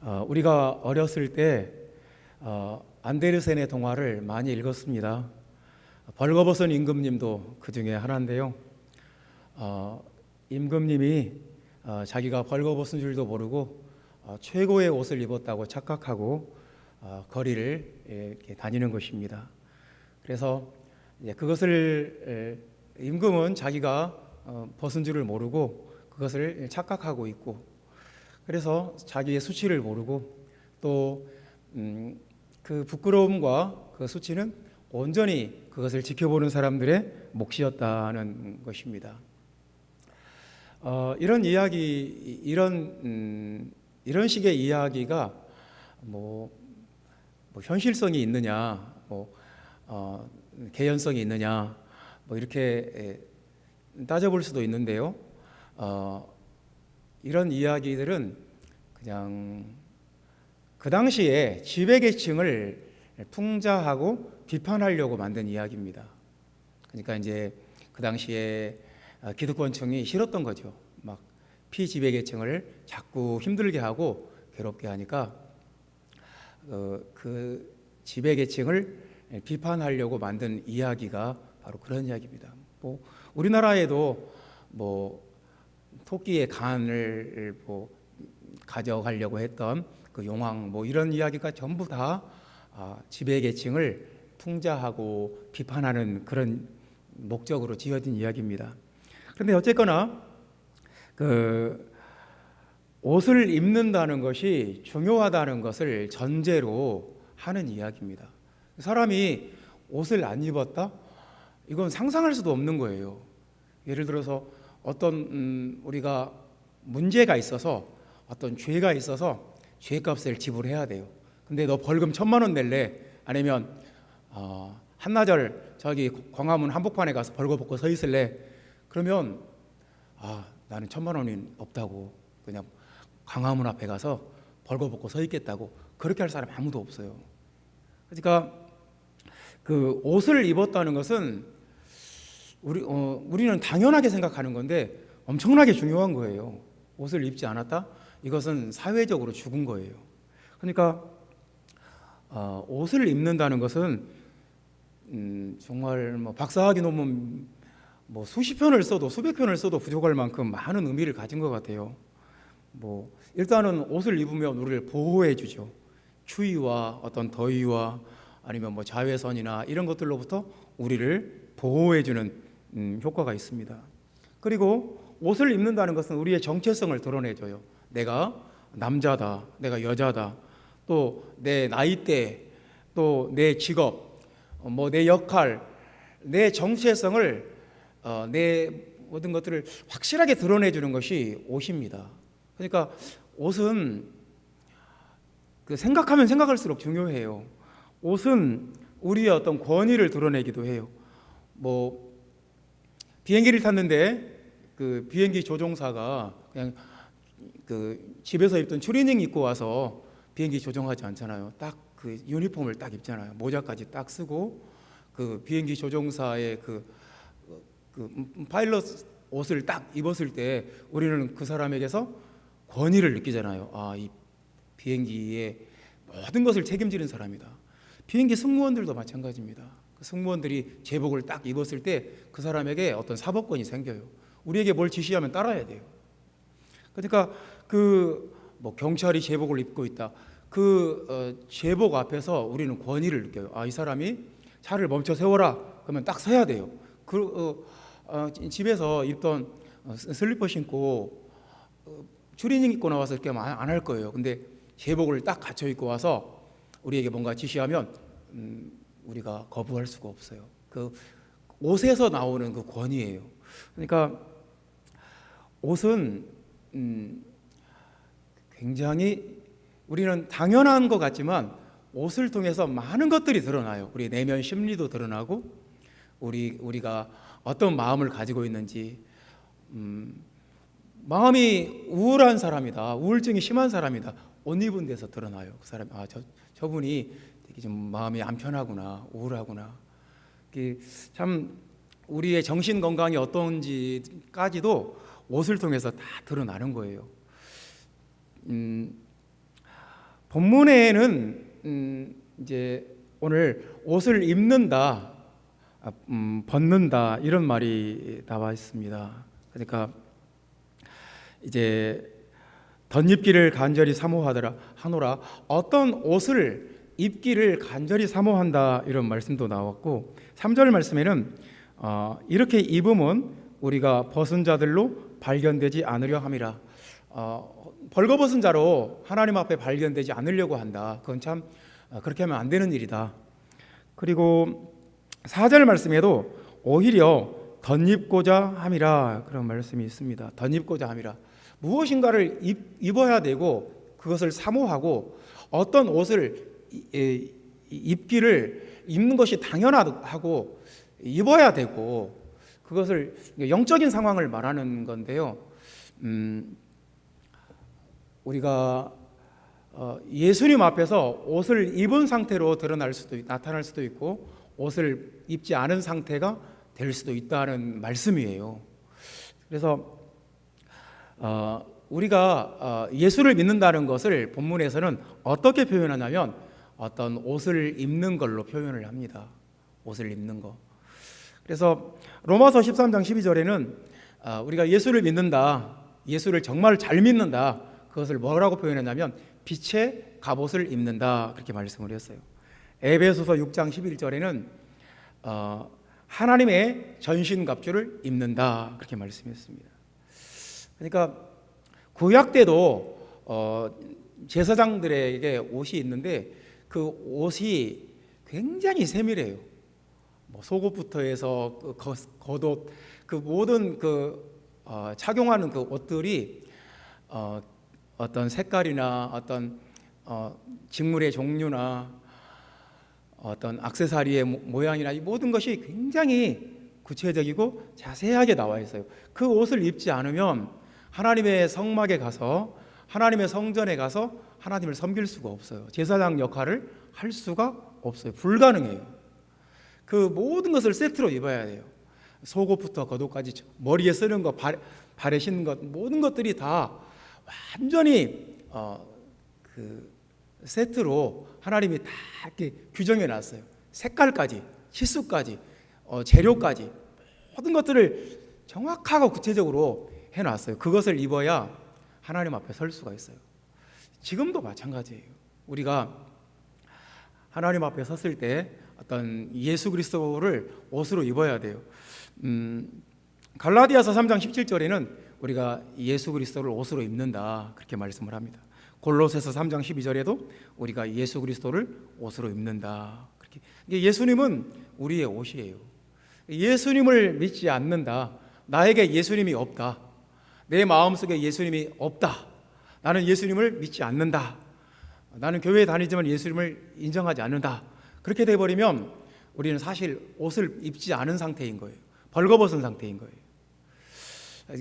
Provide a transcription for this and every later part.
우리가 어렸을 때 안데르센의 동화를 많이 읽었습니다. 벌거벗은 임금님도 그 중에 하나인데요. 임금님이 자기가 벌거벗은 줄도 모르고 최고의 옷을 입었다고 착각하고 거리를 이렇게 다니는 것입니다. 그래서 그것을 임금은 자기가 벗은 줄을 모르고 그것을 착각하고 있고, 그래서 자기의 수치를 모르고 또 그 부끄러움과 그 수치는 온전히 그것을 지켜보는 사람들의 몫이었다는 것입니다. 이런 이야기, 이런 식의 이야기가 뭐 현실성이 있느냐, 개연성이 있느냐, 이렇게 따져볼 수도 있는데요. 이런 이야기들은 그냥 그 당시에 지배계층을 풍자하고 비판하려고 만든 이야기입니다. 그러니까 이제 그 당시에 기득권층이 싫었던 거죠. 막 피지배계층을 자꾸 힘들게 하고 괴롭게 하니까 그 지배계층을 비판하려고 만든 이야기가 바로 그런 이야기입니다. 우리나라에도 토끼의 간을 가져가려고 했던 그 용왕 이런 이야기가 전부 다 지배계층을 풍자하고 비판하는 그런 목적으로 지어진 이야기입니다. 그런데 어쨌거나 그 옷을 입는다는 것이 중요하다는 것을 전제로 하는 이야기입니다. 사람이 옷을 안 입었다? 이건 상상할 수도 없는 거예요. 예를 들어서 어떤 우리가 문제가 있어서, 어떤 죄가 있어서 죄값을 지불해야 돼요. 근데 너 벌금 1,000만 원 낼래? 아니면 한나절 저기 광화문 한복판에 가서 벌거벗고 서 있을래? 그러면 나는 1,000만 원이 없다고 그냥 광화문 앞에 가서 벌거벗고 서 있겠다고, 그렇게 할 사람 아무도 없어요. 그러니까 그 옷을 입었다는 것은 우리는 당연하게 생각하는 건데 엄청나게 중요한 거예요. 옷을 입지 않았다? 이것은 사회적으로 죽은 거예요. 그러니까 옷을 입는다는 것은 정말 박사학위 논문 수십 편을 써도 수백 편을 써도 부족할 만큼 많은 의미를 가진 것 같아요. 일단은 옷을 입으면 우리를 보호해 주죠. 추위와 어떤 더위와 아니면 자외선이나 이런 것들로부터 우리를 보호해 주는 효과가 있습니다. 그리고 옷을 입는다는 것은 우리의 정체성을 드러내줘요. 내가 남자다, 내가 여자다, 또 내 나이대, 또 내 직업, 내 역할, 내 정체성을 내 모든 것들을 확실하게 드러내주는 것이 옷입니다. 그러니까 옷은 생각하면 생각할수록 중요해요. 옷은 우리의 어떤 권위를 드러내기도 해요. 비행기를 탔는데 그 비행기 조종사가 그냥 그 집에서 입던 추리닝 입고 와서 비행기 조종하지 않잖아요. 딱 그 유니폼을 딱 입잖아요. 모자까지 딱 쓰고 그 비행기 조종사의 그 파일럿 옷을 딱 입었을 때 우리는 그 사람에게서 권위를 느끼잖아요. 이 비행기의 모든 것을 책임지는 사람이다. 비행기 승무원들도 마찬가지입니다. 그 승무원들이 제복을 딱 입었을 때 그 사람에게 어떤 사법권이 생겨요. 우리에게 뭘 지시하면 따라야 돼요. 그러니까 경찰이 제복을 입고 있다. 제복 앞에서 우리는 권위를 느껴요. 이 사람이 차를 멈춰 세워라. 그러면 딱 서야 돼요. 집에서 입던 슬리퍼 신고 추리닝 입고 나와서 이렇게 하면 안 할 거예요. 근데 제복을 딱 갖춰 입고 와서 우리에게 뭔가 지시하면 우리가 거부할 수가 없어요. 그 옷에서 나오는 그 권위예요. 그러니까 옷은 굉장히 우리는 당연한 것 같지만 옷을 통해서 많은 것들이 드러나요. 우리 내면 심리도 드러나고 우리가 어떤 마음을 가지고 있는지, 마음이 우울한 사람이다, 우울증이 심한 사람이다, 옷 입은 데서 드러나요. 그 사람 저분이 되게 좀 마음이 안 편하구나, 우울하구나. 참 우리의 정신 건강이 어떤지까지도 옷을 통해서 다 드러나는 거예요. 본문에는 이제 오늘 옷을 입는다, 벗는다 이런 말이 나와 있습니다. 그러니까 이제 덧입기를 간절히 하노라, 어떤 옷을 입기를 간절히 사모한다 이런 말씀도 나왔고, 3절 말씀에는 이렇게 입으면 우리가 벗은 자들로 발견되지 않으려 함이라. 벌거벗은 자로 하나님 앞에 발견되지 않으려고 한다. 그건 참 그렇게 하면 안 되는 일이다. 그리고 4절 말씀에도 오히려 덧입고자 함이라 그런 말씀이 있습니다. 덧입고자 함이라. 무엇인가를 입어야 되고 그것을 사모하고 어떤 옷을 입는 것이 당연하고 입어야 되고, 그것을 영적인 상황을 말하는 건데요. 우리가 예수님 앞에서 옷을 입은 상태로 나타날 수도 있고 옷을 입지 않은 상태가 될 수도 있다는 말씀이에요. 그래서 우리가 예수를 믿는다는 것을 본문에서는 어떻게 표현하냐면 어떤 옷을 입는 걸로 표현을 합니다. 옷을 입는 거. 그래서 로마서 13장 12절에는 우리가 예수를 믿는다, 예수를 정말 잘 믿는다, 그것을 뭐라고 표현했냐면 빛의 갑옷을 입는다 그렇게 말씀을 했어요. 에베소서 6장 11절에는 하나님의 전신갑주를 입는다 그렇게 말씀했습니다. 그러니까 구약 때도 제사장들에게 옷이 있는데 그 옷이 굉장히 세밀해요. 뭐 속옷부터 해서 겉옷, 그 모든 착용하는 그 옷들이 어떤 색깔이나 어떤 직물의 종류나 어떤 액세서리의 모양이나 이 모든 것이 굉장히 구체적이고 자세하게 나와 있어요. 그 옷을 입지 않으면 하나님의 성막에 가서, 하나님의 성전에 가서 하나님을 섬길 수가 없어요. 제사장 역할을 할 수가 없어요. 불가능해요. 그 모든 것을 세트로 입어야 돼요. 속옷부터 겉옷까지, 머리에 쓰는 것, 발에 신는 것, 모든 것들이 다 완전히 그 세트로 하나님이 다 이렇게 규정해 놨어요. 색깔까지, 치수까지, 재료까지 모든 것들을 정확하고 구체적으로 해놨어요. 그것을 입어야 하나님 앞에 설 수가 있어요. 지금도 마찬가지예요. 우리가 하나님 앞에 섰을 때 어떤 예수 그리스도를 옷으로 입어야 돼요. 갈라디아서 3장 17절에는 우리가 예수 그리스도를 옷으로 입는다 그렇게 말씀을 합니다. 골로새서 3장 12절에도 우리가 예수 그리스도를 옷으로 입는다 그렇게. 예수님은 우리의 옷이에요. 예수님을 믿지 않는다, 나에게 예수님이 없다, 내 마음속에 예수님이 없다, 나는 예수님을 믿지 않는다, 나는 교회에 다니지만 예수님을 인정하지 않는다, 그렇게 돼버리면 우리는 사실 옷을 입지 않은 상태인 거예요. 벌거벗은 상태인 거예요.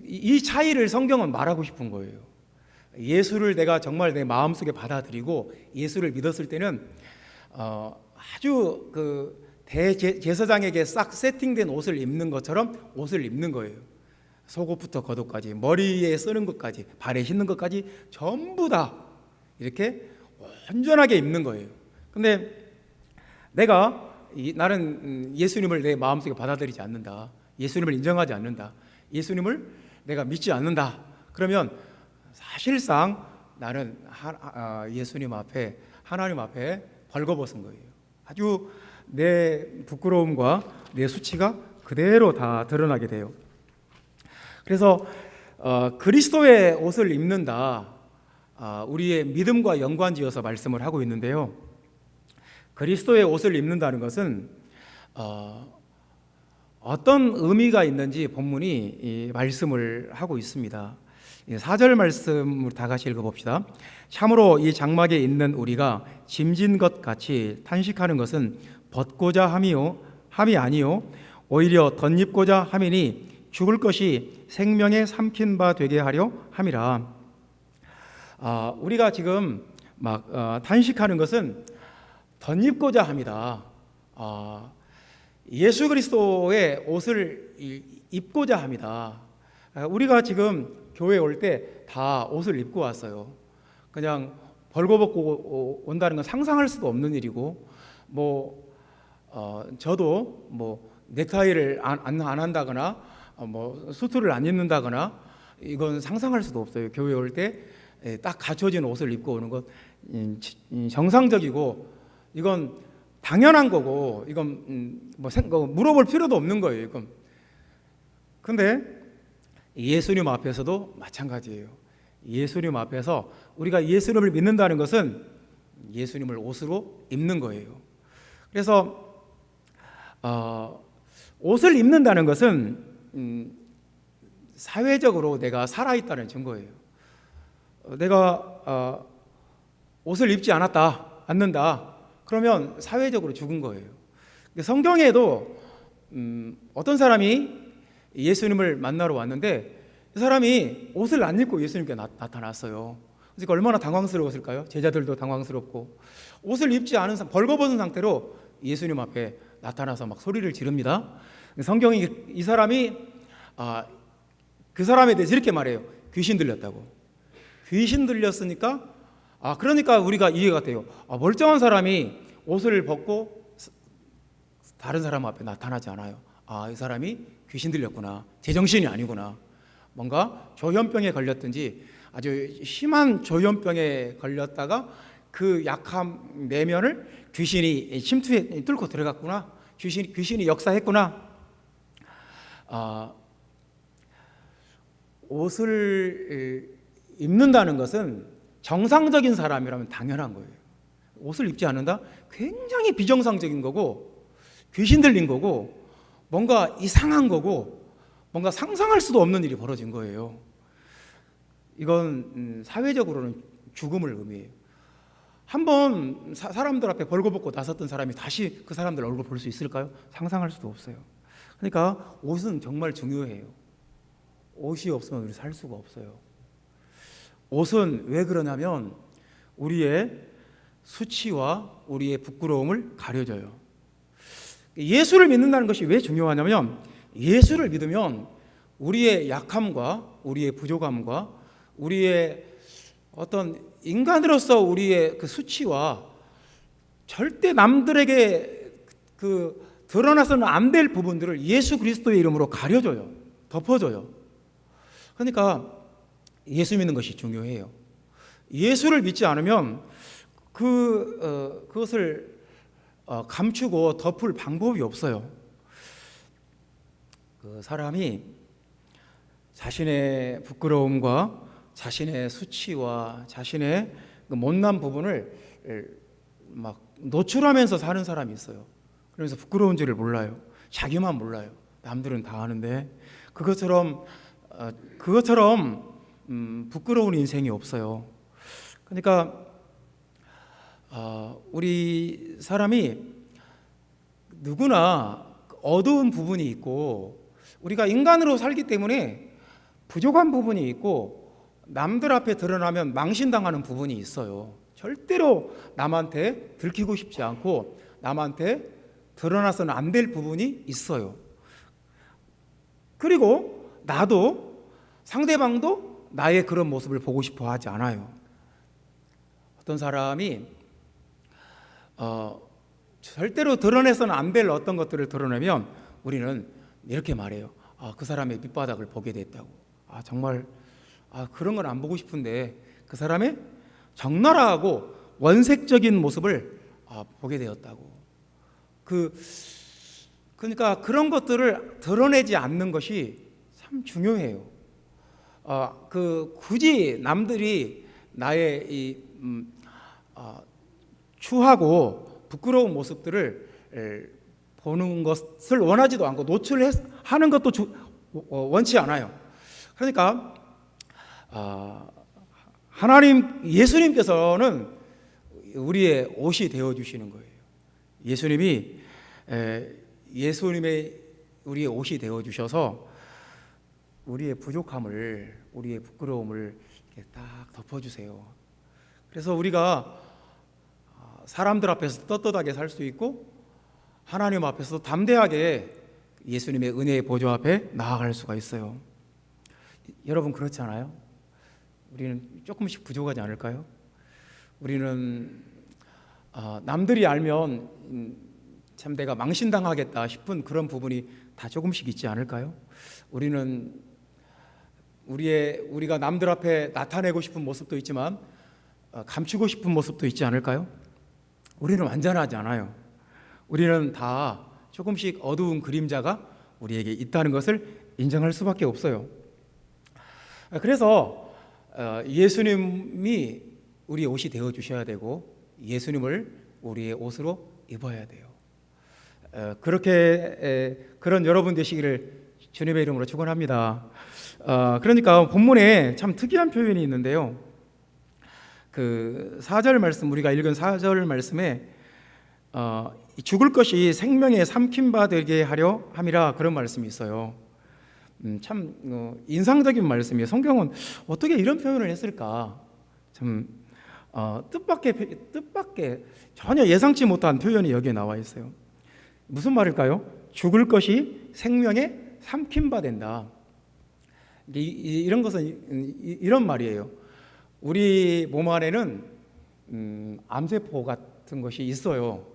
이 차이를 성경은 말하고 싶은 거예요. 예수를 내가 정말 내 마음속에 받아들이고 예수를 믿었을 때는 아주 그 대제사장에게 싹 세팅된 옷을 입는 것처럼 옷을 입는 거예요. 속옷부터 겉옷까지, 머리에 쓰는 것까지, 발에 신는 것까지 전부 다 이렇게 온전하게 입는 거예요. 근데 나는 예수님을 내 마음속에 받아들이지 않는다, 예수님을 인정하지 않는다, 예수님을 내가 믿지 않는다, 그러면 사실상 나는 예수님 앞에, 하나님 앞에 벌거벗은 거예요. 아주 내 부끄러움과 내 수치가 그대로 다 드러나게 돼요. 그래서 그리스도의 옷을 입는다, 우리의 믿음과 연관지어서 말씀을 하고 있는데요. 그리스도의 옷을 입는다는 것은 어떤 의미가 있는지 본문이 말씀을 하고 있습니다. 4절 말씀을 다 같이 읽어봅시다. 참으로 이 장막에 있는 우리가 짐진 것 같이 탄식하는 것은 벗고자 함이 아니요 오히려 덧입고자 함이니 죽을 것이 생명에 삼킨 바 되게 하려 함이라. 우리가 지금 막 탄식하는 것은 덧입고자 합니다. 예수 그리스도의 옷을 입고자 합니다. 우리가 지금 교회에 올 때 다 옷을 입고 왔어요. 그냥 벌거벗고 온다는 건 상상할 수도 없는 일이고, 저도 넥타이를 안 한다거나 수트를 안 입는다거나 이건 상상할 수도 없어요. 교회 올 때 딱 갖춰진 옷을 입고 오는 것 정상적이고 이건 당연한 거고, 이건 물어볼 필요도 없는 거예요. 이건. 근데 예수님 앞에서도 마찬가지예요. 예수님 앞에서 우리가 예수님을 믿는다는 것은 예수님을 옷으로 입는 거예요. 그래서 옷을 입는다는 것은 사회적으로 내가 살아있다는 증거예요. 내가 옷을 입지 않는다. 그러면 사회적으로 죽은 거예요. 성경에도 어떤 사람이 예수님을 만나러 왔는데 이 사람이 옷을 안 입고 예수님께 나타났어요. 그러니까 얼마나 당황스러웠을까요? 제자들도 당황스럽고, 옷을 입지 않은 벌거벗은 상태로 예수님 앞에 나타나서 막 소리를 지릅니다. 성경이 이 사람이 그 사람에 대해서 이렇게 말해요. 귀신 들렸다고. 귀신 들렸으니까 그러니까 우리가 이해가 돼요. 멀쩡한 사람이 옷을 벗고 다른 사람 앞에 나타나지 않아요. 이 사람이 귀신 들렸구나. 제정신이 아니구나. 뭔가 조현병에 걸렸든지 아주 심한 조현병에 걸렸다가 그 약한 내면을 귀신이 침투해 뚫고 들어갔구나. 귀신이 역사했구나. 옷을 입는다는 것은 정상적인 사람이라면 당연한 거예요. 옷을 입지 않는다? 굉장히 비정상적인 거고, 귀신 들린 거고, 뭔가 이상한 거고, 뭔가 상상할 수도 없는 일이 벌어진 거예요. 이건 사회적으로는 죽음을 의미해요. 한번 사람들 앞에 벌거벗고 나섰던 사람이 다시 그 사람들 얼굴 볼 수 있을까요? 상상할 수도 없어요. 그러니까 옷은 정말 중요해요. 옷이 없으면 우리 살 수가 없어요. 옷은 왜 그러냐면 우리의 수치와 우리의 부끄러움을 가려줘요. 예수를 믿는다는 것이 왜 중요하냐면, 예수를 믿으면 우리의 약함과 우리의 부족함과 우리의 어떤 인간으로서 우리의 그 수치와 절대 남들에게 드러나서는 안 될 부분들을 예수 그리스도의 이름으로 가려줘요. 덮어줘요. 그러니까 예수 믿는 것이 중요해요. 예수를 믿지 않으면 그것을 감추고 덮을 방법이 없어요. 그 사람이 자신의 부끄러움과 자신의 수치와 자신의 그 못난 부분을 막 노출하면서 사는 사람이 있어요. 그래서 부끄러운 줄을 몰라요. 자기만 몰라요. 남들은 다 아는데 그것처럼 부끄러운 인생이 없어요. 그러니까 우리 사람이 누구나 어두운 부분이 있고, 우리가 인간으로 살기 때문에 부족한 부분이 있고, 남들 앞에 드러나면 망신당하는 부분이 있어요. 절대로 남한테 들키고 싶지 않고 남한테 드러나서는 안 될 부분이 있어요. 그리고 나도, 상대방도 나의 그런 모습을 보고 싶어 하지 않아요. 어떤 사람이 절대로 드러내서는 안 될 어떤 것들을 드러내면 우리는 이렇게 말해요. 그 사람의 밑바닥을 보게 됐다고. 정말 그런 건 안 보고 싶은데 그 사람의 적나라하고 원색적인 모습을 보게 되었다고. 그러니까 그런 것들을 드러내지 않는 것이 참 중요해요. 굳이 남들이 나의 추하고 부끄러운 모습들을 보는 것을 원하지도 않고 노출하는 것도 원치 않아요. 그러니까 하나님, 예수님께서는 우리의 옷이 되어주시는 거예요. 예수님의 우리의 옷이 되어주셔서 우리의 부족함을, 우리의 부끄러움을 이렇게 딱 덮어주세요. 그래서 우리가 사람들 앞에서 떳떳하게 살 수 있고 하나님 앞에서도 담대하게 예수님의 은혜의 보좌 앞에 나아갈 수가 있어요. 여러분 그렇지 않아요? 우리는 조금씩 부족하지 않을까요? 우리는 남들이 알면 참 내가 망신당하겠다 싶은 그런 부분이 다 조금씩 있지 않을까요? 우리는 우리가 남들 앞에 나타내고 싶은 모습도 있지만 감추고 싶은 모습도 있지 않을까요? 우리는 완전하지 않아요. 우리는 다 조금씩 어두운 그림자가 우리에게 있다는 것을 인정할 수밖에 없어요. 그래서 예수님이 우리의 옷이 되어 주셔야 되고 예수님을 우리의 옷으로 입어야 돼요. 그런 여러분 되시기를 주님의 이름으로 축원합니다. 그러니까 본문에 참 특이한 표현이 있는데요. 그 4절 말씀, 우리가 읽은 4절 말씀에 죽을 것이 생명에 삼킴바 되게 하려 함이라, 그런 말씀이 있어요. 참 인상적인 말씀이에요. 성경은 어떻게 이런 표현을 했을까? 참 뜻밖의 전혀 예상치 못한 표현이 여기에 나와 있어요. 무슨 말일까요? 죽을 것이 생명에 삼킴바 된다. 이런 것은 이런 말이에요. 우리 몸 안에는 암세포 같은 것이 있어요.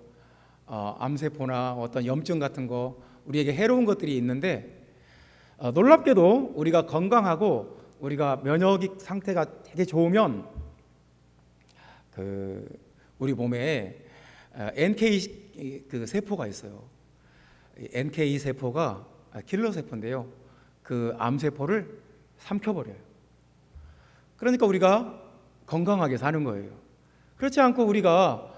암세포나 어떤 염증 같은 거, 우리에게 해로운 것들이 있는데, 놀랍게도 우리가 건강하고 우리가 면역력 상태가 되게 좋으면 우리 몸에 NK 그 세포가 있어요. NK 세포가 킬러 세포인데요. 그 암세포를 삼켜버려요. 그러니까 우리가 건강하게 사는 거예요. 그렇지 않고 우리가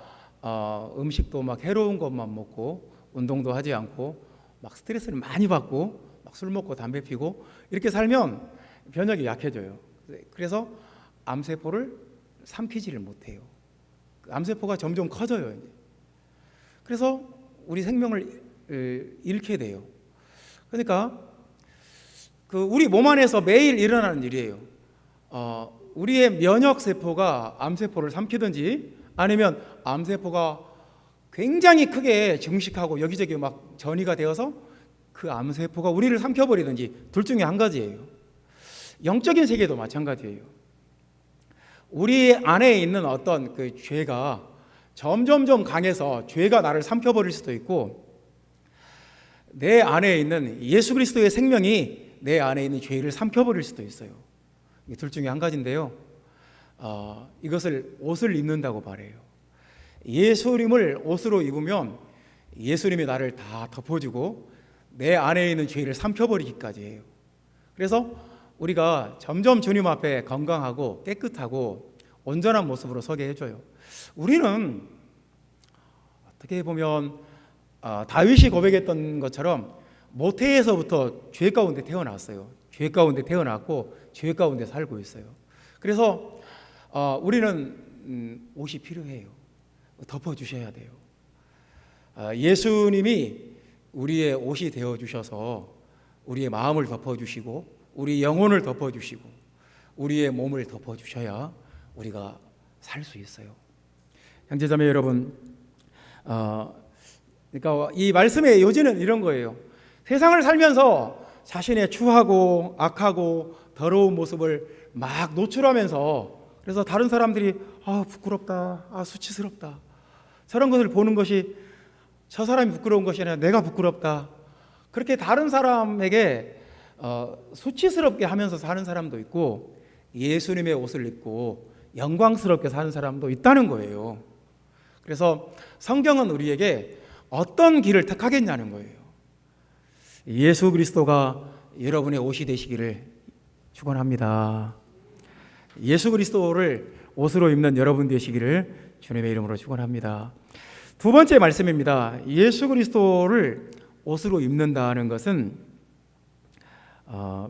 음식도 막 해로운 것만 먹고 운동도 하지 않고 막 스트레스를 많이 받고 막 술 먹고 담배 피고 이렇게 살면 면역이 약해져요. 그래서 암세포를 삼키지를 못해요. 암세포가 점점 커져요. 그래서 우리 생명을 잃게 돼요. 그러니까 우리 몸 안에서 매일 일어나는 일이에요. 우리의 면역 세포가 암세포를 삼키든지, 아니면 암세포가 굉장히 크게 증식하고 여기저기 막 전이가 되어서 그 암세포가 우리를 삼켜버리든지, 둘 중에 한 가지예요. 영적인 세계도 마찬가지예요. 우리 안에 있는 어떤 그 죄가 점점점 강해서 죄가 나를 삼켜버릴 수도 있고, 내 안에 있는 예수 그리스도의 생명이 내 안에 있는 죄를 삼켜버릴 수도 있어요. 둘 중에 한 가지인데요. 이것을 옷을 입는다고 말해요. 예수님을 옷으로 입으면 예수님이 나를 다 덮어주고 내 안에 있는 죄를 삼켜버리기까지 해요. 그래서 우리가 점점 주님 앞에 건강하고 깨끗하고 온전한 모습으로 서게 해줘요. 우리는 어떻게 보면 다윗이 고백했던 것처럼 모태에서부터 죄 가운데 태어났어요. 죄 가운데 태어났고 죄 가운데 살고 있어요. 그래서 우리는 옷이 필요해요. 덮어주셔야 돼요. 예수님이 우리의 옷이 되어주셔서 우리의 마음을 덮어주시고 우리 영혼을 덮어주시고 우리의 몸을 덮어주셔야 우리가 살 수 있어요. 형제자매 여러분, 그러니까 이 말씀의 요지는 이런 거예요. 세상을 살면서 자신의 추하고 악하고 더러운 모습을 막 노출하면서, 그래서 다른 사람들이 부끄럽다, 수치스럽다, 저런 것을 보는 것이 저 사람이 부끄러운 것이 아니라 내가 부끄럽다, 그렇게 다른 사람에게 수치스럽게 하면서 사는 사람도 있고, 예수님의 옷을 입고 영광스럽게 사는 사람도 있다는 거예요. 그래서 성경은 우리에게 어떤 길을 택하겠냐는 거예요. 예수 그리스도가 여러분의 옷이 되시기를 축원합니다. 예수 그리스도를 옷으로 입는 여러분 되시기를 주님의 이름으로 축원합니다. 두 번째 말씀입니다. 예수 그리스도를 옷으로 입는다는 것은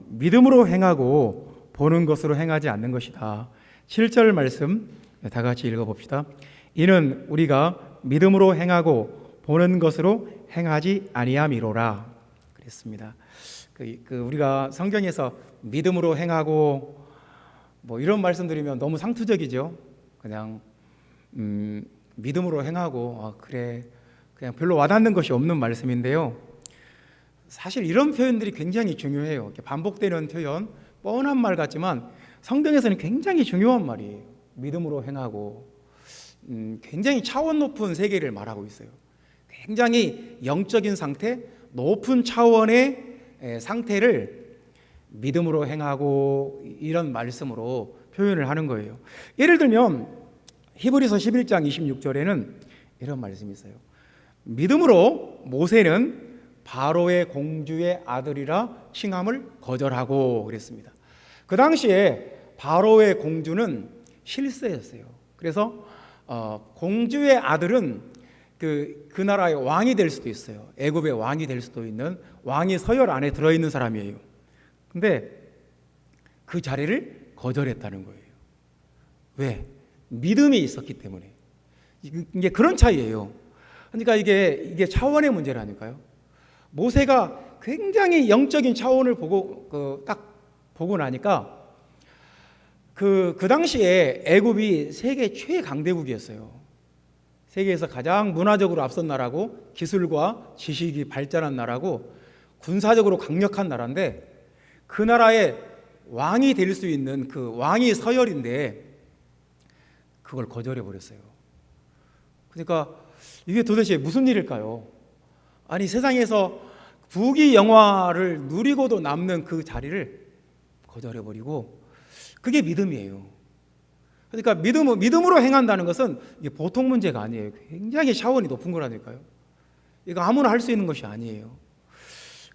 믿음으로 행하고 보는 것으로 행하지 않는 것이다. 7절 말씀 다 같이 읽어봅시다. 이는 우리가 믿음으로 행하고 보는 것으로 행하지 아니함이로라 그랬습니다. 우리가 성경에서 믿음으로 행하고 뭐 이런 말씀드리면 너무 상투적이죠. 그냥 믿음으로 행하고 그래, 그냥 별로 와닿는 것이 없는 말씀인데요. 사실 이런 표현들이 굉장히 중요해요. 이렇게 반복되는 표현, 뻔한 말 같지만 성경에서는 굉장히 중요한 말이에요. 믿음으로 행하고. 굉장히 차원 높은 세계를 말하고 있어요. 굉장히 영적인 상태, 높은 차원의 상태를 믿음으로 행하고 이런 말씀으로 표현을 하는 거예요. 예를 들면 히브리서 11장 26절에는 이런 말씀이 있어요. 믿음으로 모세는 바로의 공주의 아들이라 칭함을 거절하고 그랬습니다. 그 당시에 바로의 공주는 실세였어요. 그래서 공주의 아들은 그 나라의 왕이 될 수도 있어요. 애굽의 왕이 될 수도 있는, 왕이 서열 안에 들어있는 사람이에요. 근데 그 자리를 거절했다는 거예요. 왜? 믿음이 있었기 때문에. 이게 그런 차이예요. 그러니까 이게 차원의 문제라니까요. 모세가 굉장히 영적인 차원을 보고 딱 보고 나니까 그 당시에 애굽이 세계 최강대국이었어요. 세계에서 가장 문화적으로 앞선 나라고 기술과 지식이 발전한 나라고 군사적으로 강력한 나라인데, 그 나라의 왕이 될 수 있는 그 왕이 서열인데 그걸 거절해 버렸어요. 그러니까 이게 도대체 무슨 일일까요? 아니, 세상에서 부귀 영화를 누리고도 남는 그 자리를 거절해 버리고, 그게 믿음이에요. 그러니까 믿음으로 행한다는 것은 이게 보통 문제가 아니에요. 굉장히 차원이 높은 거라니까요. 이거 아무나 할 수 있는 것이 아니에요.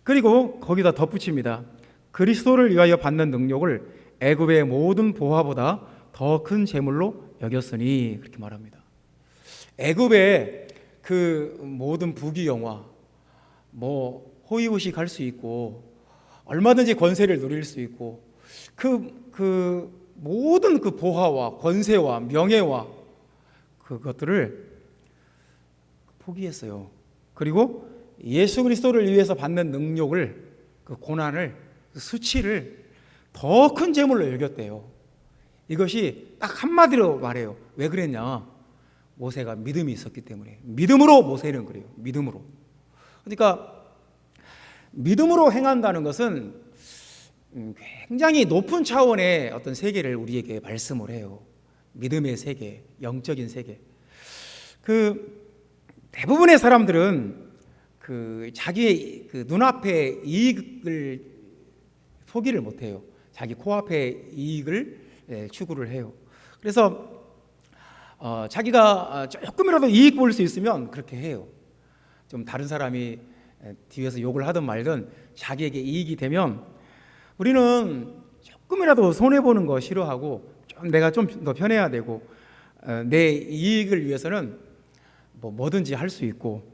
그리고 거기다 덧붙입니다. 그리스도를 위하여 받는 능력을 애굽의 모든 보화보다 더 큰 재물로 여겼으니, 그렇게 말합니다. 애굽의 그 모든 부귀 영화, 호의호식 할 수 있고 얼마든지 권세를 누릴 수 있고 그 모든 그 보화와 권세와 명예와 그것들을 포기했어요. 그리고 예수 그리스도를 위해서 받는 능력을, 그 고난을, 그 수치를 더 큰 재물로 여겼대요. 이것이 딱 한마디로 말해요. 왜 그랬냐? 모세가 믿음이 있었기 때문에. 믿음으로 모세는 그래요. 믿음으로. 그러니까 믿음으로 행한다는 것은 굉장히 높은 차원의 어떤 세계를 우리에게 말씀을 해요. 믿음의 세계, 영적인 세계. 그 대부분의 사람들은 그 자기의 그 눈앞의 이익을 포기를 못해요. 자기 코앞의 이익을 추구를 해요. 그래서 자기가 조금이라도 이익 볼 수 있으면 그렇게 해요. 좀 다른 사람이 뒤에서 욕을 하든 말든 자기에게 이익이 되면 우리는 조금이라도 손해보는 거 싫어하고 내가 좀 더 편해야 되고 내 이익을 위해서는 뭐든지 할 수 있고,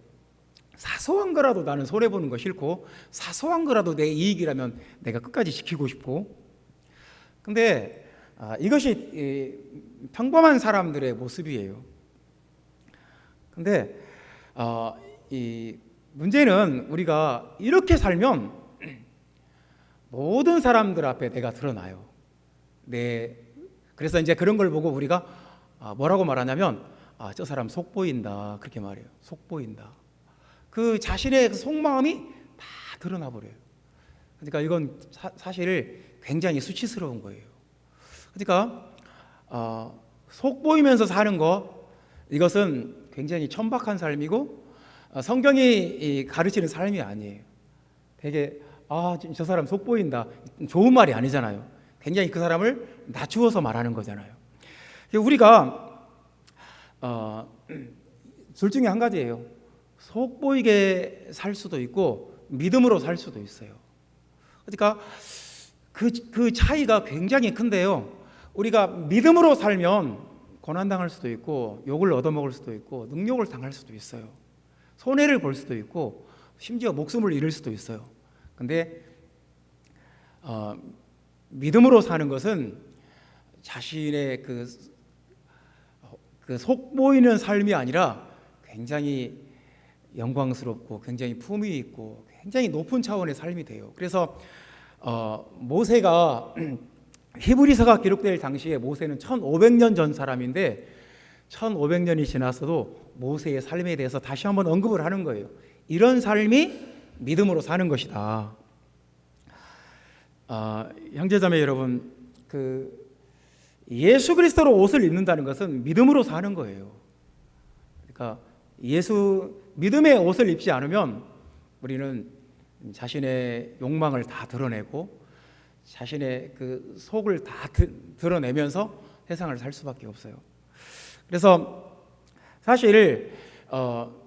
사소한 거라도 나는 손해보는 거 싫고 사소한 거라도 내 이익이라면 내가 끝까지 지키고 싶고. 근데 이것이 평범한 사람들의 모습이에요. 근데 이 문제는 우리가 이렇게 살면 모든 사람들 앞에 내가 드러나요. 그래서 이제 그런 걸 보고 우리가 뭐라고 말하냐면 저 사람 속 보인다, 그렇게 말해요. 속 보인다. 그 자신의 속마음이 다 드러나 버려요. 그러니까 이건 사실 굉장히 수치스러운 거예요. 그러니까 속 보이면서 사는 거, 이것은 굉장히 천박한 삶이고 성경이 가르치는 삶이 아니에요. 되게 저 사람 속 보인다, 좋은 말이 아니잖아요. 굉장히 그 사람을 낮추어서 말하는 거잖아요. 우리가 둘 중에 한 가지예요. 속 보이게 살 수도 있고 믿음으로 살 수도 있어요. 그러니까 그 차이가 굉장히 큰데요. 우리가 믿음으로 살면 고난당할 수도 있고 욕을 얻어먹을 수도 있고 능욕을 당할 수도 있어요. 손해를 볼 수도 있고 심지어 목숨을 잃을 수도 있어요. 근데 믿음으로 사는 것은 자신의 그 속 보이는 삶이 아니라 굉장히 영광스럽고 굉장히 품위 있고 굉장히 높은 차원의 삶이 돼요. 그래서 모세가 히브리서가 기록될 당시에 모세는 1500년 전 사람인데 1500년이 지났어도 모세의 삶에 대해서 다시 한번 언급을 하는 거예요. 이런 삶이 믿음으로 사는 것이다. 형제자매 여러분, 예수 그리스도로 옷을 입는다는 것은 믿음으로 사는 거예요. 그러니까 믿음의 옷을 입지 않으면 우리는 자신의 욕망을 다 드러내고 자신의 그 속을 다 드러내면서 세상을 살 수밖에 없어요. 그래서 사실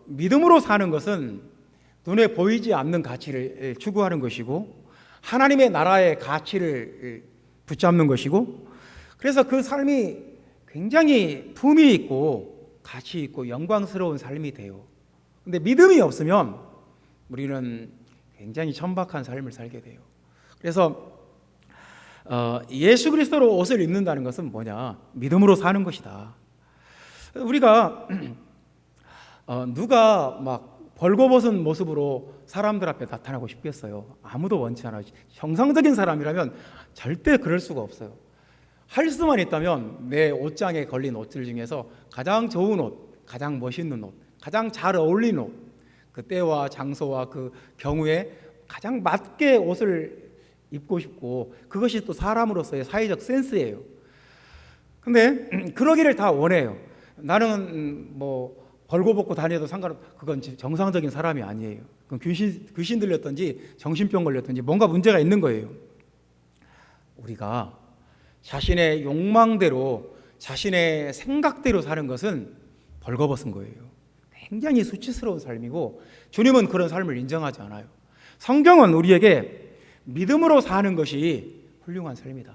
믿음으로 사는 것은 눈에 보이지 않는 가치를 추구하는 것이고 하나님의 나라의 가치를 붙잡는 것이고, 그래서 그 삶이 굉장히 품위 있고 가치 있고 영광스러운 삶이 돼요. 근데 믿음이 없으면 우리는 굉장히 천박한 삶을 살게 돼요. 그래서 예수 그리스도로 옷을 입는다는 것은 뭐냐? 믿음으로 사는 것이다. 우리가 누가 막 벌거벗은 모습으로 사람들 앞에 나타나고 싶겠어요? 아무도 원치 않아요. 정상적인 사람이라면 절대 그럴 수가 없어요. 할 수만 있다면 내 옷장에 걸린 옷들 중에서 가장 좋은 옷, 가장 멋있는 옷, 가장 잘 어울리는 옷, 그 때와 장소와 그 경우에 가장 맞게 옷을 입고 싶고, 그것이 또 사람으로서의 사회적 센스예요. 근데 그러기를 다 원해요. 나는 뭐 벌거벗고 다녀도 상관없, 그건 정상적인 사람이 아니에요. 그건 귀신 들렸든지 정신병 걸렸든지 뭔가 문제가 있는 거예요. 우리가 자신의 욕망대로 자신의 생각대로 사는 것은 벌거벗은 거예요. 굉장히 수치스러운 삶이고 주님은 그런 삶을 인정하지 않아요. 성경은 우리에게 믿음으로 사는 것이 훌륭한 삶이다,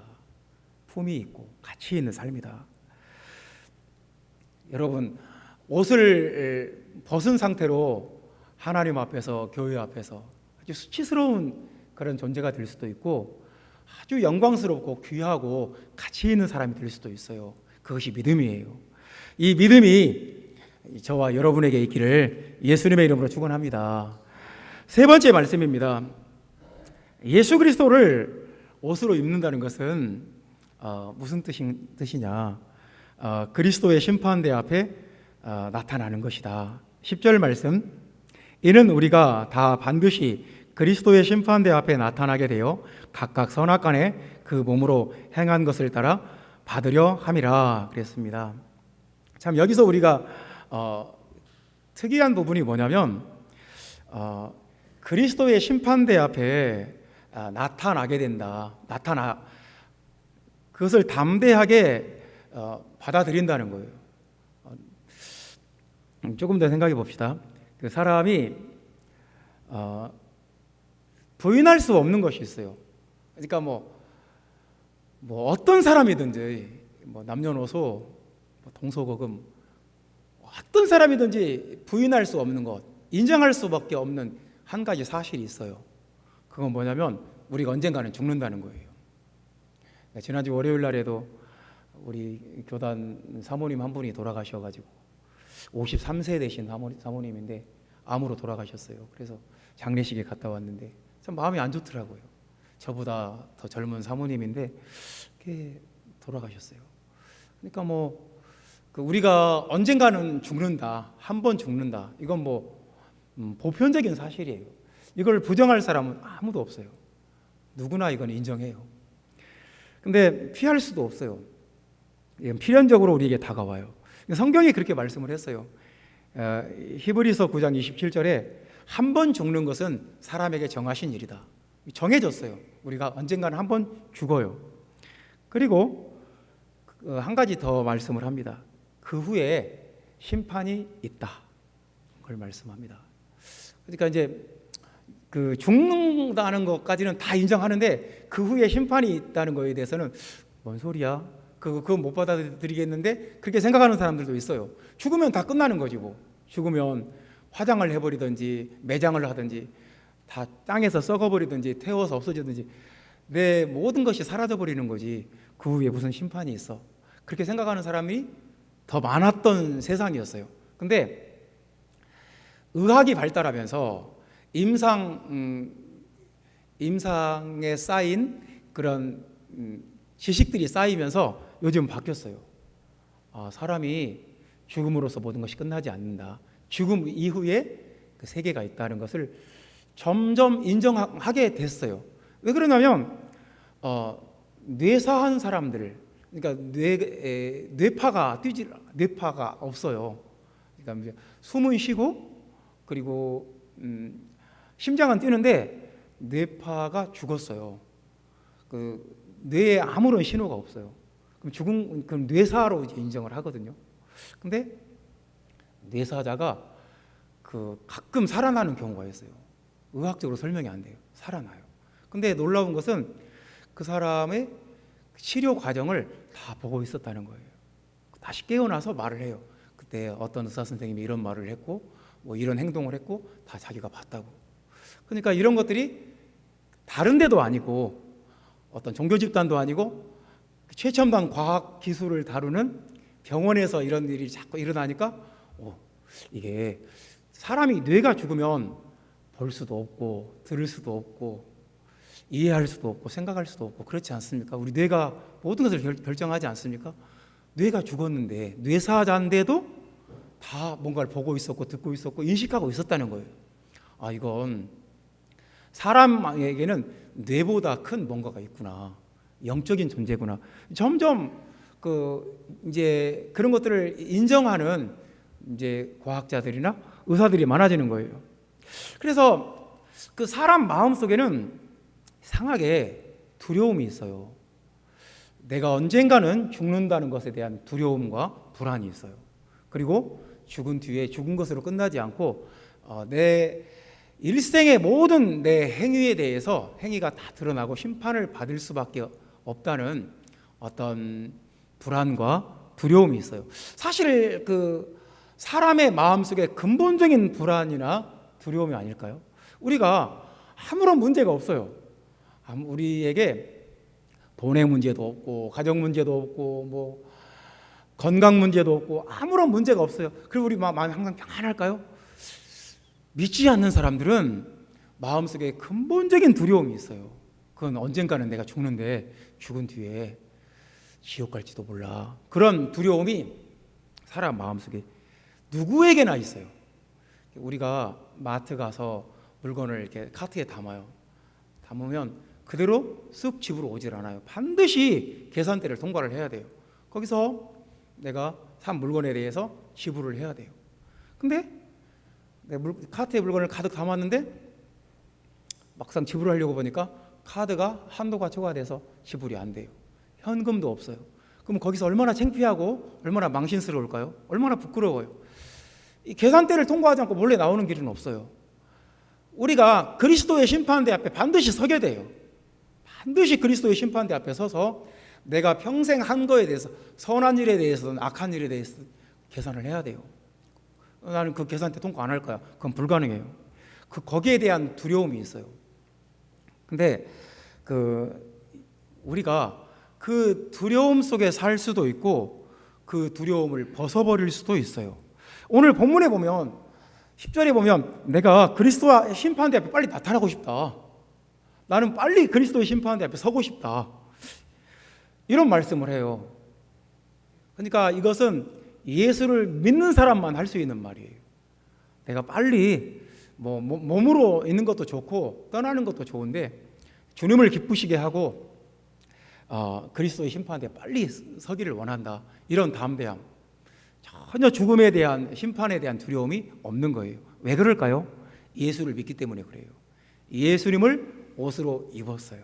품위 있고 가치 있는 삶이다. 여러분, 옷을 벗은 상태로 하나님 앞에서, 교회 앞에서 아주 수치스러운 그런 존재가 될 수도 있고 아주 영광스럽고 귀하고 가치 있는 사람이 될 수도 있어요. 그것이 믿음이에요. 이 믿음이 저와 여러분에게 있기를 예수님의 이름으로 축원합니다. 세 번째 말씀입니다. 예수 그리스도를 옷으로 입는다는 것은 무슨 뜻이냐? 그리스도의 심판대 앞에 나타나는 것이다. 10절 말씀, 이는 우리가 다 반드시 그리스도의 심판대 앞에 나타나게 되어 각각 선악간에 그 몸으로 행한 것을 따라 받으려 함이라 그랬습니다. 참, 여기서 우리가 특이한 부분이 뭐냐면 그리스도의 심판대 앞에 나타나게 된다. 그것을 담대하게 받아들인다는 거예요. 조금 더 생각해 봅시다. 그 사람이 부인할 수 없는 것이 있어요. 그러니까 뭐 어떤 사람이든지 남녀노소, 동서고금, 어떤 사람이든지 부인할 수 없는 것, 인정할 수밖에 없는 한 가지 사실이 있어요. 그건 뭐냐면 우리가 언젠가는 죽는다는 거예요. 지난주 월요일 날에도 우리 교단 사모님 한 분이 돌아가셔가지고 53세 되신 사모님인데 암으로 돌아가셨어요. 그래서 장례식에 갔다 왔는데 참 마음이 안 좋더라고요. 저보다 더 젊은 사모님인데 이렇게 돌아가셨어요. 그러니까 우리가 언젠가는 죽는다, 한 번 죽는다, 이건 보편적인 사실이에요. 이걸 부정할 사람은 아무도 없어요. 누구나 이건 인정해요. 근데 피할 수도 없어요. 이건 필연적으로 우리에게 다가와요. 성경이 그렇게 말씀을 했어요. 히브리서 9장 27절에 한 번 죽는 것은 사람에게 정하신 일이다. 정해졌어요. 우리가 언젠가는 한 번 죽어요. 그리고 한 가지 더 말씀을 합니다. 그 후에 심판이 있다. 그걸 말씀합니다. 그러니까 이제 그 죽는다는 것까지는 다 인정하는데 그 후에 심판이 있다는 거에 대해서는 뭔 소리야? 그거 못 받아들이겠는데 그렇게 생각하는 사람들도 있어요. 죽으면 다 끝나는 거지 뭐. 죽으면 화장을 해버리든지 매장을 하든지 다 땅에서 썩어버리든지 태워서 없어지든지 내 모든 것이 사라져버리는 거지. 그 후에 무슨 심판이 있어? 그렇게 생각하는 사람이 더 많았던 세상이었어요. 근데 의학이 발달하면서 임상에 쌓인 그런 지식들이 쌓이면서 요즘 바뀌었어요. 사람이 죽음으로써 모든 것이 끝나지 않는다. 죽음 이후에 그 세계가 있다는 것을 점점 인정하게 됐어요. 왜 그러냐면 뇌사한 사람들, 그러니까 뇌파가 없어요. 그다음에 숨은 쉬고 그리고 심장은 뛰는데 뇌파가 죽었어요. 그 뇌에 아무런 신호가 없어요. 그럼 뇌사로 이제 인정을 하거든요. 근데 뇌사자가 가끔 살아나는 경우가 있어요. 의학적으로 설명이 안 돼요. 살아나요. 근데 놀라운 것은 그 사람의 치료 과정을 다 보고 있었다는 거예요. 다시 깨어나서 말을 해요. 그때 어떤 의사 선생님이 이런 말을 했고 뭐 이런 행동을 했고 다 자기가 봤다고. 그러니까 이런 것들이 다른 데도 아니고 어떤 종교 집단도 아니고 최첨단 과학 기술을 다루는 병원에서 이런 일이 자꾸 일어나니까 이게 사람이 뇌가 죽으면 볼 수도 없고 들을 수도 없고 이해할 수도 없고 생각할 수도 없고 그렇지 않습니까? 우리 뇌가 모든 것을 결정하지 않습니까? 뇌가 죽었는데 뇌사자인데도 다 뭔가를 보고 있었고 듣고 있었고 인식하고 있었다는 거예요. 이건 사람에게는 뇌보다 큰 뭔가가 있구나. 영적인 존재구나. 점점 이제 그런 것들을 인정하는 이제 과학자들이나 의사들이 많아지는 거예요. 그래서 그 사람 마음 속에는 이상하게 두려움이 있어요. 내가 언젠가는 죽는다는 것에 대한 두려움과 불안이 있어요. 그리고 죽은 뒤에 죽은 것으로 끝나지 않고 내 일생의 모든 내 행위에 대해서 행위가 다 드러나고 심판을 받을 수밖에 없다는 어떤 불안과 두려움이 있어요. 사실 사람의 마음속에 근본적인 불안이나 두려움이 아닐까요? 우리가 아무런 문제가 없어요. 우리에게 돈의 문제도 없고 가정 문제도 없고 뭐 건강 문제도 없고 아무런 문제가 없어요. 그리고 우리 마음이 항상 평안할까요? 믿지 않는 사람들은 마음속에 근본적인 두려움이 있어요. 그건 언젠가는 내가 죽는데 죽은 뒤에 지옥 갈지도 몰라. 그런 두려움이 사람 마음속에 누구에게나 있어요. 우리가 마트 가서 물건을 이렇게 카트에 담으면 그대로 쓱 집으로 오질 않아요. 반드시 계산대를 통과를 해야 돼요. 거기서 내가 산 물건에 대해서 지불을 해야 돼요. 근데 카트에 물건을 가득 담았는데 막상 지불하려고 보니까 카드가 한도가 초과돼서 지불이 안 돼요. 현금도 없어요. 그럼 거기서 얼마나 창피하고 얼마나 망신스러울까요? 얼마나 부끄러워요. 이 계산대를 통과하지 않고 몰래 나오는 길은 없어요. 우리가 그리스도의 심판대 앞에 반드시 서게 돼요. 반드시 그리스도의 심판대 앞에 서서 내가 평생 한 거에 대해서 선한 일에 대해서든 악한 일에 대해서 계산을 해야 돼요. 나는 그 계산대 통과 안 할 거야. 그건 불가능해요. 거기에 대한 두려움이 있어요. 근데 우리가 그 두려움 속에 살 수도 있고 그 두려움을 벗어버릴 수도 있어요. 오늘 본문에 보면 10절에 보면 내가 그리스도와 심판대 앞에 빨리 나타나고 싶다. 나는 빨리 그리스도의 심판대 앞에 서고 싶다. 이런 말씀을 해요. 그러니까 이것은 예수를 믿는 사람만 할 수 있는 말이에요. 내가 빨리 몸으로 있는 것도 좋고 떠나는 것도 좋은데 주님을 기쁘시게 하고 그리스도의 심판대에 빨리 서기를 원한다. 이런 담대함. 전혀 죽음에 대한 심판에 대한 두려움이 없는 거예요. 왜 그럴까요? 예수를 믿기 때문에 그래요. 예수님을 옷으로 입었어요.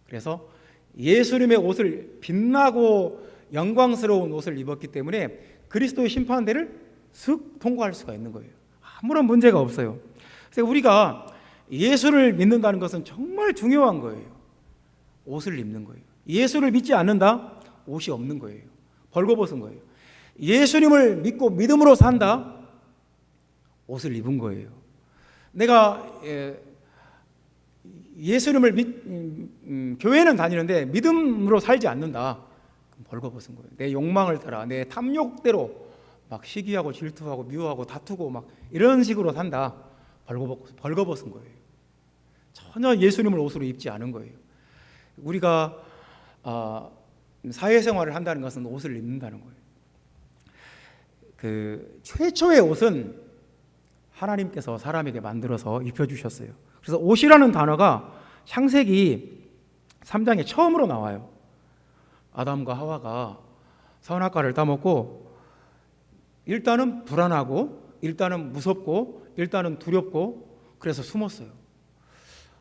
그래서 예수님의 옷을 빛나고 영광스러운 옷을 입었기 때문에 그리스도의 심판대를 슥 통과할 수가 있는 거예요. 아무런 문제가 없어요. 그래서 우리가 예수를 믿는다는 것은 정말 중요한 거예요. 옷을 입는 거예요. 예수를 믿지 않는다? 옷이 없는 거예요. 벌거벗은 거예요. 예수님을 믿고 믿음으로 산다? 옷을 입은 거예요. 내가 예수님을 교회는 다니는데 믿음으로 살지 않는다? 벌거벗은 거예요. 내 욕망을 따라 내 탐욕대로 막 시기하고 질투하고 미워하고 다투고 막 이런 식으로 산다? 벌거벗은 거예요. 전혀 예수님을 옷으로 입지 않은 거예요. 우리가 사회생활을 한다는 것은 옷을 입는다는 거예요. 최초의 옷은 하나님께서 사람에게 만들어서 입혀주셨어요. 그래서 옷이라는 단어가 창세기 3장에 처음으로 나와요. 아담과 하와가 선악과를 따먹고 일단은 불안하고, 일단은 무섭고, 일단은 두렵고, 그래서 숨었어요.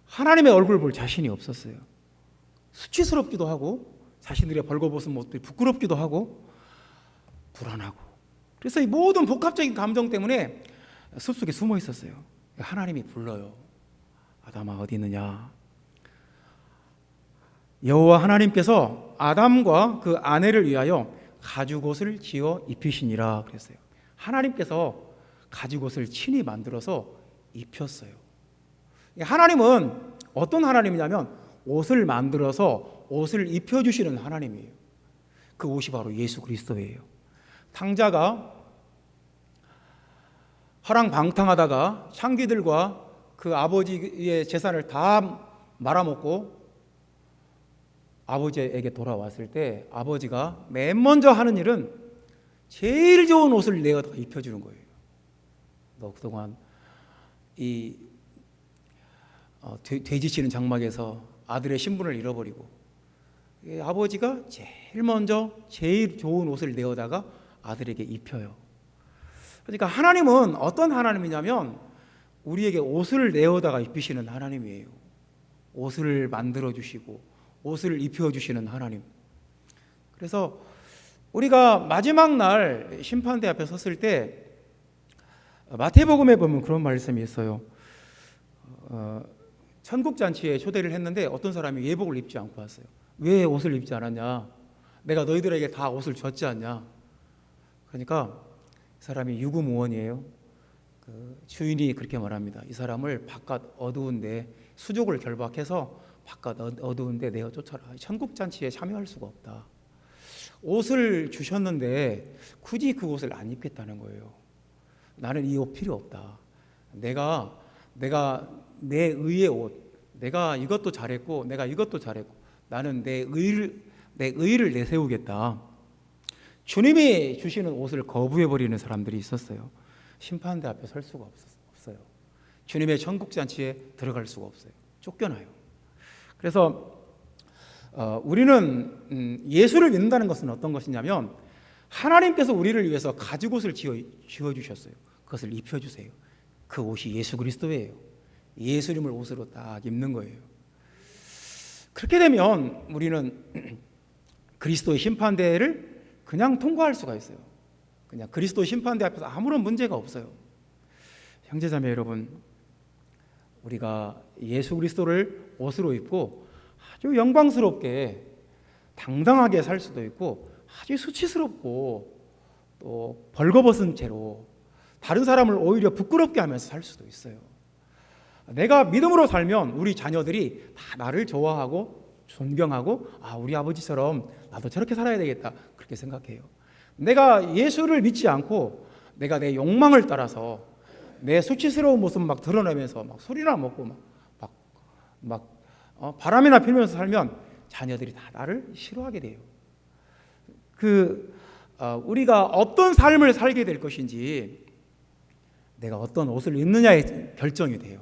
하나님의 얼굴을 볼 자신이 없었어요. 수치스럽기도 하고, 자신들의 벌거벗은 모습이 부끄럽기도 하고, 불안하고. 그래서 이 모든 복합적인 감정 때문에 숲속에 숨어 있었어요. 하나님이 불러요. 아담아 어디 있느냐. 여호와 하나님께서 아담과 그 아내를 위하여 가죽옷을 지어 입히시니라 그랬어요. 하나님께서 가죽옷을 친히 만들어서 입혔어요. 하나님은 어떤 하나님이냐면 옷을 만들어서 옷을 입혀주시는 하나님이에요. 그 옷이 바로 예수 그리스도예요. 탕자가 화랑방탕하다가 창기들과 그 아버지의 재산을 다 말아먹고 아버지에게 돌아왔을 때 아버지가 맨 먼저 하는 일은 제일 좋은 옷을 내어 입혀주는 거예요. 너 그동안 이 돼지 치는 장막에서 아들의 신분을 잃어버리고, 아버지가 제일 먼저 제일 좋은 옷을 내어다가 아들에게 입혀요. 그러니까 하나님은 어떤 하나님이냐면 우리에게 옷을 내어다가 입히시는 하나님이에요. 옷을 만들어 주시고 옷을 입혀 주시는 하나님. 그래서 우리가 마지막 날 심판대 앞에 섰을 때 마태복음에 보면 그런 말씀이 있어요. 천국잔치에 초대를 했는데 어떤 사람이 예복을 입지 않고 왔어요. 왜 옷을 입지 않았냐? 내가 너희들에게 다 옷을 줬지 않냐? 그러니까 이 사람이 유구무원이에요. 그 주인이 그렇게 말합니다. 이 사람을 바깥 어두운데 수족을 결박해서 바깥 어두운데 내어 쫓아라. 천국잔치에 참여할 수가 없다. 옷을 주셨는데 굳이 그 옷을 안 입겠다는 거예요. 나는 이 옷 필요 없다. 내가 내 의의 옷, 내가 이것도 잘했고 내가 이것도 잘했고 나는 내 의를 내세우겠다. 주님이 주시는 옷을 거부해버리는 사람들이 있었어요. 심판대 앞에 설 수가 없어요. 주님의 천국잔치에 들어갈 수가 없어요. 쫓겨나요. 그래서 우리는 예수를 믿는다는 것은 어떤 것이냐면 하나님께서 우리를 위해서 가죽옷을 지어주셨어요. 그것을 입혀주세요. 그 옷이 예수 그리스도예요. 예수님을 옷으로 딱 입는 거예요. 그렇게 되면 우리는 그리스도의 심판대를 그냥 통과할 수가 있어요. 그냥 그리스도 심판대 앞에서 아무런 문제가 없어요. 형제자매 여러분, 우리가 예수 그리스도를 옷으로 입고 아주 영광스럽게 당당하게 살 수도 있고 아주 수치스럽고 또 벌거벗은 채로 다른 사람을 오히려 부끄럽게 하면서 살 수도 있어요. 내가 믿음으로 살면 우리 자녀들이 다 나를 좋아하고 존경하고 우리 아버지처럼 나도 저렇게 살아야 되겠다 그렇게 생각해요. 내가 예수를 믿지 않고 내가 내 욕망을 따라서 내 수치스러운 모습 막 드러내면서 막 소리나 먹고 바람이나 피우면서 살면 자녀들이 다 나를 싫어하게 돼요. 우리가 어떤 삶을 살게 될 것인지 내가 어떤 옷을 입느냐에 결정이 돼요.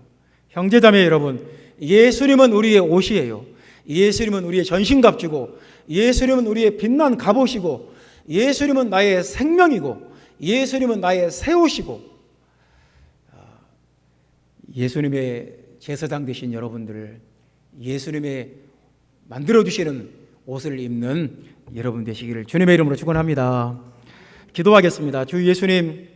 형제자매 여러분, 예수님은 우리의 옷이에요. 예수님은 우리의 전신갑주고 예수님은 우리의 빛난 갑옷이고 예수님은 나의 생명이고 예수님은 나의 새 옷이고 예수님의 제사장 되신 여러분들, 예수님의 만들어주시는 옷을 입는 여러분 되시기를 주님의 이름으로 축원합니다. 기도하겠습니다. 주 예수님,